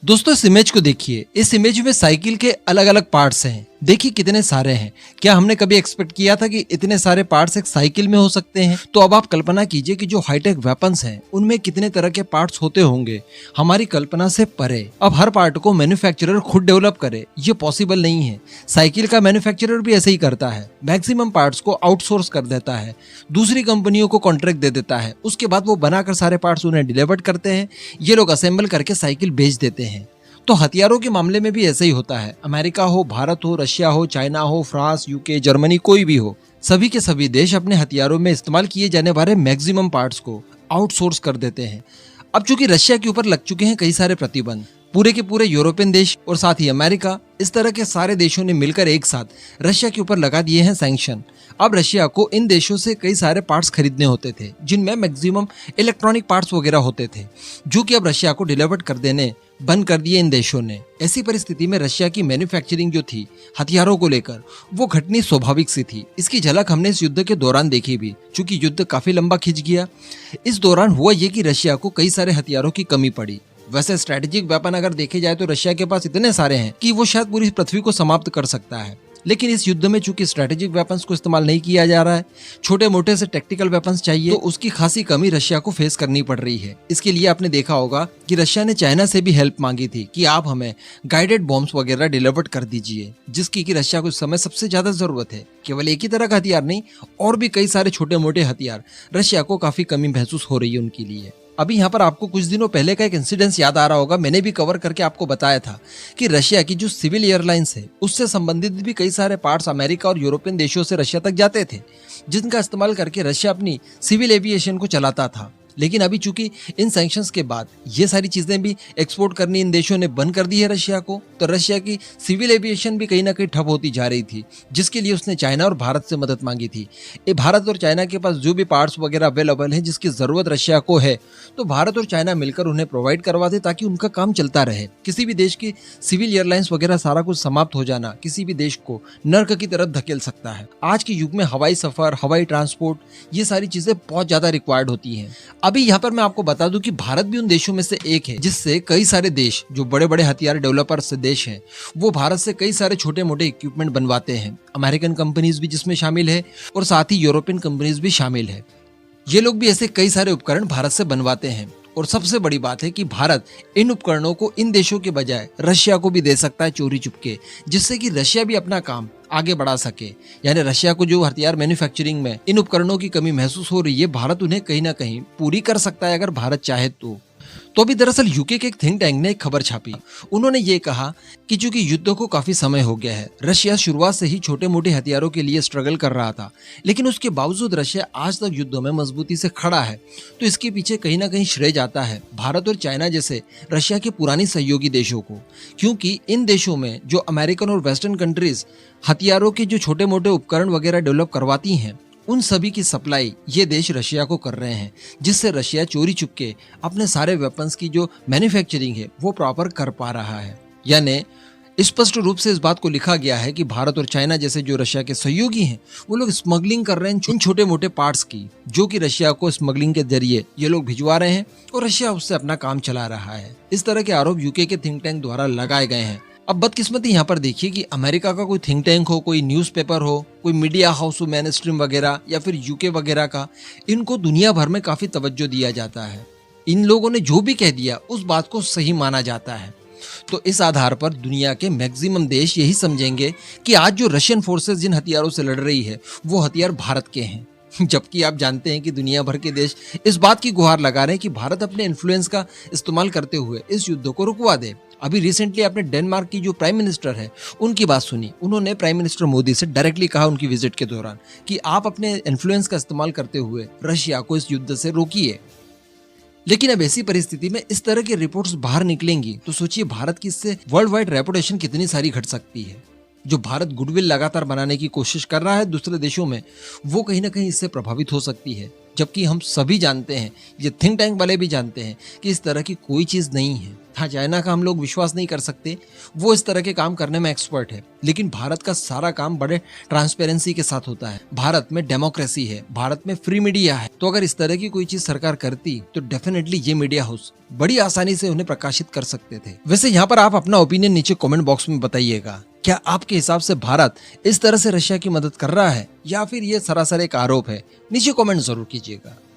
दोस्तों इस इमेज को देखिए। इस इमेज में साइकिल के अलग अलग पार्ट्स हैं। देखिए कितने सारे हैं। क्या हमने कभी एक्सपेक्ट किया था कि इतने सारे पार्ट्स एक साइकिल में हो सकते हैं? तो अब आप कल्पना कीजिए कि जो हाईटेक वेपन्स हैं उनमें कितने तरह के पार्ट्स होते होंगे, हमारी कल्पना से परे। अब हर पार्ट को मैन्युफैक्चरर खुद डेवलप करे, ये पॉसिबल नहीं है। साइकिल का मैन्युफैक्चरर भी ऐसे ही करता है, मैक्सिमम पार्ट्स को आउटसोर्स कर देता है, दूसरी कंपनियों को कॉन्ट्रैक्ट दे देता है, उसके बाद वो बनाकर सारे पार्ट्स उन्हें डिलीवर करते हैं, ये लोग असेंबल करके साइकिल बेच देते हैं। तो हथियारों के मामले में भी ऐसे ही होता है। अमेरिका हो, भारत हो, रशिया हो, चाइना हो, फ्रांस, यूके, जर्मनी, कोई भी हो, सभी के सभी देश अपने हथियारों में इस्तेमाल किए जाने वाले मैक्सिमम पार्ट्स को आउटसोर्स कर देते हैं। अब चूंकि रशिया के ऊपर लग चुके हैं कई सारे प्रतिबंध, पूरे के पूरे यूरोपियन देश और साथ ही अमेरिका, इस तरह के सारे देशों ने मिलकर एक साथ रशिया के ऊपर लगा दिए हैं सैंक्शन। अब रशिया को इन देशों से कई सारे पार्ट्स खरीदने होते थे जिनमें मैक्सिमम इलेक्ट्रॉनिक पार्ट्स वगैरह होते थे, जो कि अब रशिया को डिलीवर कर देने बंद कर दिए इन देशों ने। ऐसी परिस्थिति में रशिया की मैन्युफैक्चरिंग जो थी हथियारों को लेकर, वो घटनी स्वाभाविक सी थी। इसकी झलक हमने इस युद्ध के दौरान देखी भी, चूंकि युद्ध काफी लंबा खिंच गया। इस दौरान हुआ ये कि रशिया को कई सारे हथियारों की कमी पड़ी। वैसे स्ट्रेटेजिक वेपन अगर देखे जाए तो रशिया के पास इतने सारे हैं कि वो शायद पूरी पृथ्वी को समाप्त कर सकता है, लेकिन इस युद्ध में चूंकि स्ट्रेटेजिक वेपन्स को इस्तेमाल नहीं किया जा रहा है, छोटे मोटे से टेक्टिकल वेपन्स चाहिए, तो उसकी खासी कमी रशिया को फेस करनी पड़ रही है। इसके लिए आपने देखा होगा कि रशिया ने चाइना से भी हेल्प मांगी थी कि आप हमें गाइडेड बॉम्ब्स वगैरह डिलीवर कर दीजिए, जिसकी कि रशिया को इस समय सबसे ज्यादा जरूरत है। केवल एक ही तरह का हथियार नहीं, और भी कई सारे छोटे मोटे हथियार रशिया को काफी कमी महसूस हो रही है उनके लिए। अभी यहाँ पर आपको कुछ दिनों पहले का एक इंसिडेंस याद आ रहा होगा, मैंने भी कवर करके आपको बताया था कि रशिया की जो सिविल एयरलाइंस है उससे संबंधित भी कई सारे पार्ट्स अमेरिका और यूरोपियन देशों से रशिया तक जाते थे, जिनका इस्तेमाल करके रशिया अपनी सिविल एविएशन को चलाता था। लेकिन अभी चूंकि इन सैंक्शंस के बाद ये सारी चीजें भी एक्सपोर्ट करनी इन देशों ने बंद कर दी है रशिया को, तो रशिया की सिविल एविएशन भी कहीं ना कहीं ठप होती जा रही थी, जिसके लिए उसने चाइना और भारत से मदद मांगी थी। ये भारत और चाइना के पास जो भी पार्ट्स वगैरह अवेलेबल है जिसकी जरूरत रशिया को है, तो भारत और चाइना मिलकर उन्हें प्रोवाइड करवा दे ताकि उनका काम चलता रहे। किसी भी देश की सिविल एयरलाइंस वगैरह सारा कुछ समाप्त हो जाना किसी भी देश को नर्क की तरफ धकेल सकता है। आज के युग में हवाई सफर, हवाई ट्रांसपोर्ट, ये सारी चीजें बहुत ज्यादा रिक्वायर्ड होती हैं। अभी यहाँ पर मैं आपको बता दूं कि भारत भी उन देशों में से एक है जिससे कई सारे देश जो बड़े बड़े हथियार डेवलपर से देश हैं, वो भारत से कई सारे छोटे मोटे इक्विपमेंट बनवाते हैं। अमेरिकन कंपनीज भी जिसमें शामिल है और साथ ही यूरोपियन कंपनीज भी शामिल है। ये लोग भी ऐसे कई सारे उपकरण भारत से बनवाते हैं। और सबसे बड़ी बात है कि भारत इन उपकरणों को इन देशों के बजाय रशिया को भी दे सकता है चोरी चुपके, जिससे कि रशिया भी अपना काम आगे बढ़ा सके। यानी रशिया को जो हथियार मैन्युफैक्चरिंग में इन उपकरणों की कमी महसूस हो रही है, भारत उन्हें कहीं ना कहीं पूरी कर सकता है अगर भारत चाहे तो अभी दरअसल यूके के एक थिंक टैंक ने एक खबर छापी। उन्होंने ये कहा कि चूंकि युद्ध को काफी समय हो गया है, रशिया शुरुआत से ही छोटे मोटे हथियारों के लिए स्ट्रगल कर रहा था, लेकिन उसके बावजूद रशिया आज तक युद्धों में मजबूती से खड़ा है। तो इसके पीछे कहीं ना कहीं श्रेय जाता है भारत और चाइना जैसे रशिया के पुरानी सहयोगी देशों को, क्योंकि इन देशों में जो अमेरिकन और वेस्टर्न कंट्रीज हथियारों के जो छोटे मोटे उपकरण वगैरह डेवलप करवाती हैं, उन सभी की सप्लाई ये देश रशिया को कर रहे हैं, जिससे रशिया चोरी चुपके अपने सारे वेपन्स की जो मैन्युफैक्चरिंग है वो प्रॉपर कर पा रहा है। यानी स्पष्ट रूप से इस बात को लिखा गया है कि भारत और चाइना जैसे जो रशिया के सहयोगी हैं, वो लोग स्मगलिंग कर रहे हैं इन छोटे मोटे पार्ट्स की, जो कि रशिया को स्मगलिंग के जरिए ये लोग भिजवा रहे हैं और रशिया उससे अपना काम चला रहा है। इस तरह के आरोप यूके के थिंक टैंक द्वारा लगाए गए हैं। अब बदकिस्मती यहाँ पर देखिए कि अमेरिका का कोई थिंक टैंक हो, कोई न्यूज़पेपर हो, कोई मीडिया हाउस हो, मेन स्ट्रीम वगैरह, या फिर यूके वगैरह का, इनको दुनिया भर में काफी तवज्जो दिया जाता है। इन लोगों ने जो भी कह दिया उस बात को सही माना जाता है। तो इस आधार पर दुनिया के मैक्सिमम देश यही समझेंगे कि आज जो रशियन फोर्सेस जिन हथियारों से लड़ रही है वो हथियार भारत के हैं, जबकि आप जानते हैं कि दुनिया भर के देश इस बात की गुहार लगा रहे हैं कि भारत अपने इन्फ्लुएंस का इस्तेमाल करते हुए इस युद्ध को रुकवा दे। अभी रिसेंटली आपने डेनमार्क की जो प्राइम मिनिस्टर है उनकी बात सुनी। उन्होंने प्राइम मिनिस्टर मोदी से डायरेक्टली कहा उनकी विजिट के दौरान कि आप अपने इन्फ्लुएंस का इस्तेमाल करते हुए रशिया को इस युद्ध से रोकिए। लेकिन अब ऐसी परिस्थिति में इस तरह की रिपोर्ट्स बाहर निकलेंगी तो सोचिए भारत की इससे वर्ल्ड वाइड रेपुटेशन कितनी सारी घट सकती है। जो भारत गुडविल लगातार बनाने की कोशिश कर रहा है दूसरे देशों में, वो कहीं ना कहीं इससे प्रभावित हो सकती है। जबकि हम सभी जानते हैं, ये थिंक टैंक वाले भी जानते हैं कि इस तरह की कोई चीज नहीं है। हाँ, चाइना का हम लोग विश्वास नहीं कर सकते, वो इस तरह के काम करने में एक्सपर्ट है, लेकिन भारत का सारा काम बड़े ट्रांसपेरेंसी के साथ होता है। भारत में डेमोक्रेसी है, भारत में फ्री मीडिया है, तो अगर इस तरह की कोई चीज सरकार करती तो डेफिनेटली ये मीडिया हाउस बड़ी आसानी से उन्हें प्रकाशित कर सकते थे। वैसे यहाँ पर आप अपना ओपिनियन नीचे कमेंट बॉक्स में बताइएगा, क्या आपके हिसाब से भारत इस तरह से रशिया की मदद कर रहा है या फिर ये सरासर एक आरोप है? नीचे कमेंट जरूर कीजिएगा।